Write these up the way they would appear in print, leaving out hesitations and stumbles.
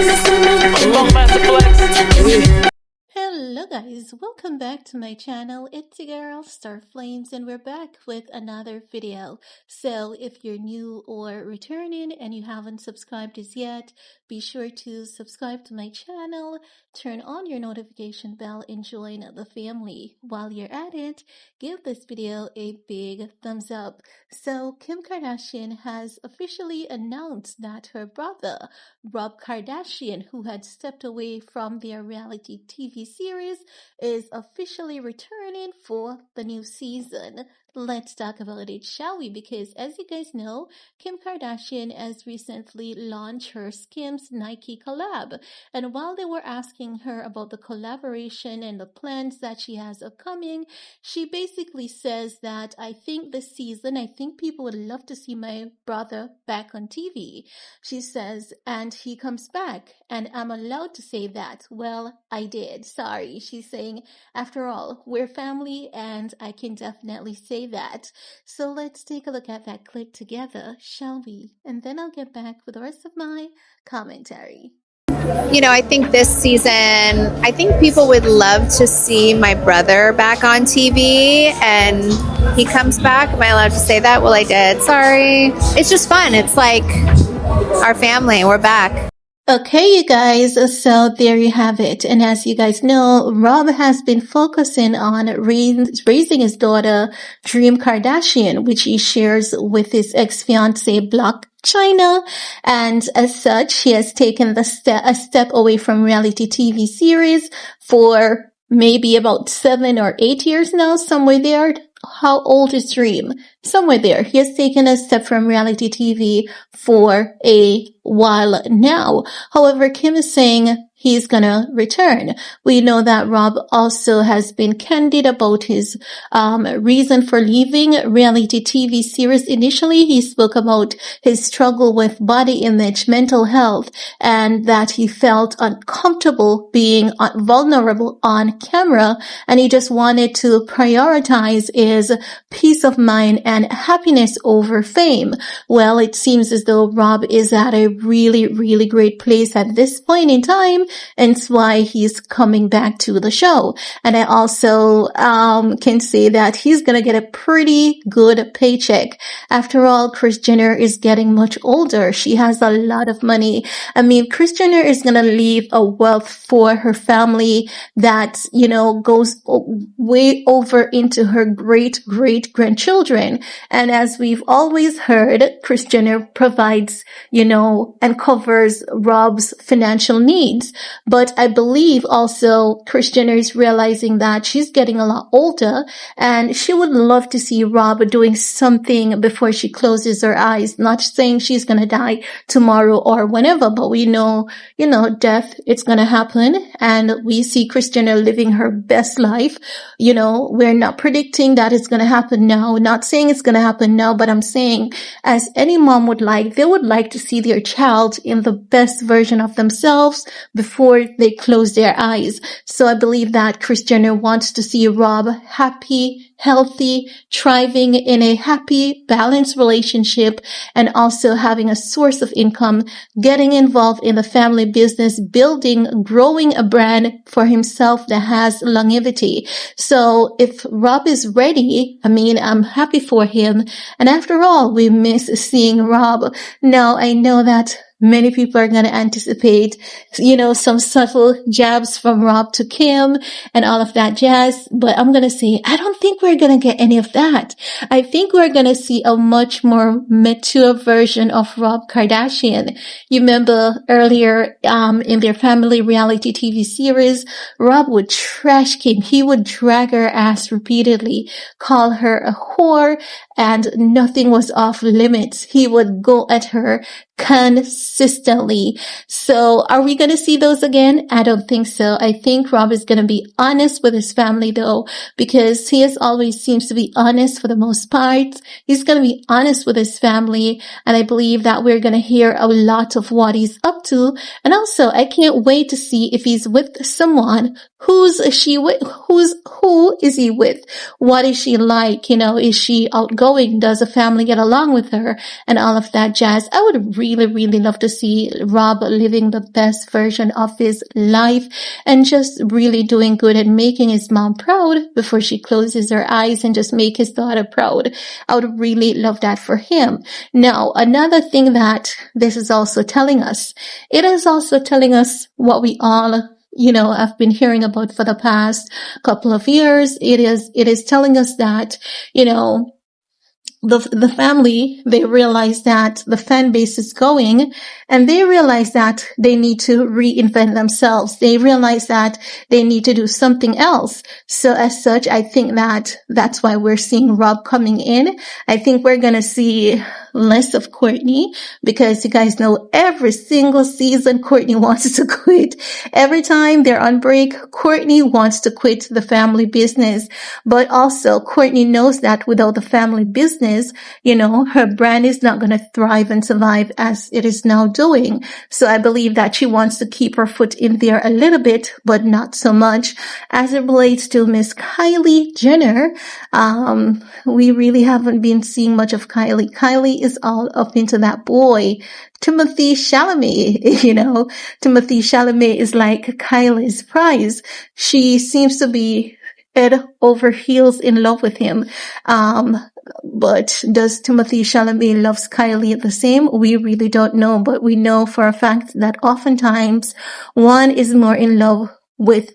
Hello guys, welcome back to my channel. It's your girl Star Flames and we're back with another video. So if you're new or returning and you haven't subscribed as yet, be sure to subscribe to my channel, turn on your notification bell and join the family. While you're at it, give this video a big thumbs up. So Kim Kardashian has officially announced that her brother, Rob Kardashian, who had stepped away from their reality TV series, is officially returning for the new season. Let's talk about it, shall we? Because as you guys know, Kim Kardashian has recently launched her Skims Nike collab. And while they were asking her about the collaboration and the plans that she has upcoming, she basically says that I think people would love to see my brother back on TV. She says, and he comes back, and I'm allowed to say that. Well, I did. Sorry. She's saying, after all, we're family, and I can definitely say that. So let's take a look at that clip together, shall we? And then I'll get back with the rest of my commentary. I think this season, I think people would love to see my brother back on TV, and he comes back. Am I allowed to say that? Well, I did. Sorry. It's just fun. It's like our family. We're back. Okay, you guys, so there you have it. And as you guys know, Rob has been focusing on raising his daughter, Dream Kardashian, which he shares with his ex-fiancee, Blac Chyna. And as such, he has taken a step away from reality TV series for maybe about 7 or 8 years now, somewhere there. How old is Dream? Somewhere there. He has taken a step from reality TV for a while now. However, Kim is saying he's gonna return. We know that Rob also has been candid about his reason for leaving reality TV series. Initially, he spoke about his struggle with body image, mental health, and that he felt uncomfortable being vulnerable on camera, and he just wanted to prioritize his peace of mind and happiness over fame. Well, it seems as though Rob is at a really, really great place at this point in time, and it's why he's coming back to the show. And I also can say that he's gonna get a pretty good paycheck. After all, Kris Jenner is getting much older. She has a lot of money. I mean, Kris Jenner is gonna leave a wealth for her family that, goes way over into her great-great-grandchildren. And as we've always heard, Kris Jenner provides, and covers Rob's financial needs. But I believe also Kris Jenner is realizing that she's getting a lot older and she would love to see Rob doing something before she closes her eyes. Not saying she's going to die tomorrow or whenever, but we know, death, it's going to happen. And we see Kris Jenner living her best life. We're not predicting that it's going to happen now. Not saying it's going to happen now, but I'm saying as any mom would like, they would like to see their child in the best version of themselves before they close their eyes. So I believe that Kris Jenner wants to see Rob happy, healthy, thriving in a happy, balanced relationship, and also having a source of income, getting involved in the family business, growing a brand for himself that has longevity. So if Rob is ready, I'm happy for him. And after all, we miss seeing Rob. Now, I know that many people are going to anticipate, some subtle jabs from Rob to Kim and all of that jazz. But I'm going to say, I don't think we're going to get any of that. I think we're going to see a much more mature version of Rob Kardashian. You remember earlier, in their family reality TV series, Rob would trash Kim. He would drag her ass repeatedly, call her a whore, and nothing was off limits. He would go at her consistently. So are we going to see those again? I don't think so. I think Rob is going to be honest with his family though, because he always seems to be honest for the most part. He's going to be honest with his family. And I believe that we're going to hear a lot of what he's up to. And also, I can't wait to see if he's with someone Who's she with? Who is he with? What is she like? Is she outgoing? Does the family get along with her? And all of that jazz. I would really, really love to see Rob living the best version of his life and just really doing good and making his mom proud before she closes her eyes and just make his daughter proud. I would really love that for him. Now, another thing that this is also telling us, it is also telling us what we all I've been hearing about for the past couple of years. It is telling us that, the family, they realize that the fan base is going, and they realize that they need to reinvent themselves. They realize that they need to do something else. So as such, I think that that's why we're seeing Rob coming in. I think we're going to see less of Courtney, because you guys know every single season Courtney wants to quit. Every time they're on break, Courtney wants to quit the family business. But also Courtney knows that without the family business, her brand is not going to thrive and survive as it is now doing. So I believe that she wants to keep her foot in there a little bit, but not so much. As it relates to Miss Kylie Jenner, we really haven't been seeing much of Kylie. Kylie is all up into that boy, Timothée Chalamet. Timothée Chalamet is like Kylie's prize. She seems to be head over heels in love with him. But does Timothée Chalamet loves Kylie the same? We really don't know, but we know for a fact that oftentimes one is more in love than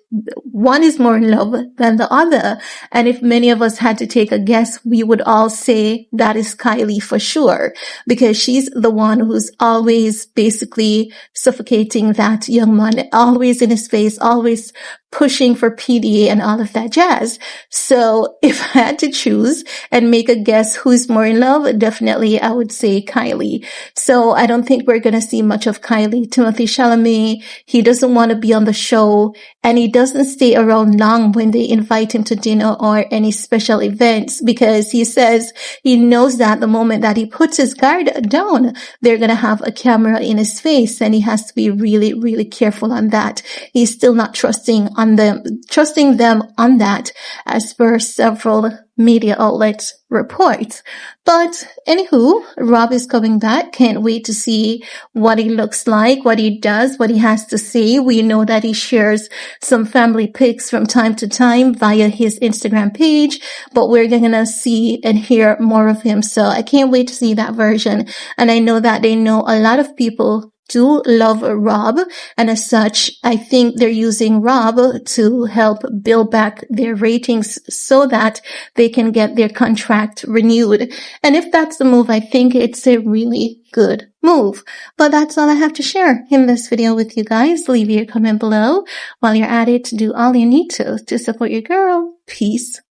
the other. And if many of us had to take a guess, we would all say that is Kylie for sure, because she's the one who's always basically suffocating that young man, always in his face, always pushing for PDA and all of that jazz. So if I had to choose and make a guess who's more in love, definitely I would say Kylie. So I don't think we're going to see much of Kylie. Timothée Chalamet, he doesn't want to be on the show, and he doesn't stay around long when they invite him to dinner or any special events, because he says he knows that the moment that he puts his guard down, they're going to have a camera in his face, and he has to be really, really careful on that. He's still not trusting them on that, as per several media outlets report. But anywho, Rob is coming back. Can't wait to see what he looks like, what he does, what he has to say. We know that he shares some family pics from time to time via his Instagram page, but we're going to see and hear more of him. So I can't wait to see that version. And I know that they know a lot of people do love Rob, and as such, I think they're using Rob to help build back their ratings so that they can get their contract renewed. And if that's the move, I think it's a really good move. But that's all I have to share in this video with you guys. Leave your comment below. While you're at it, do all you need to support your girl. Peace.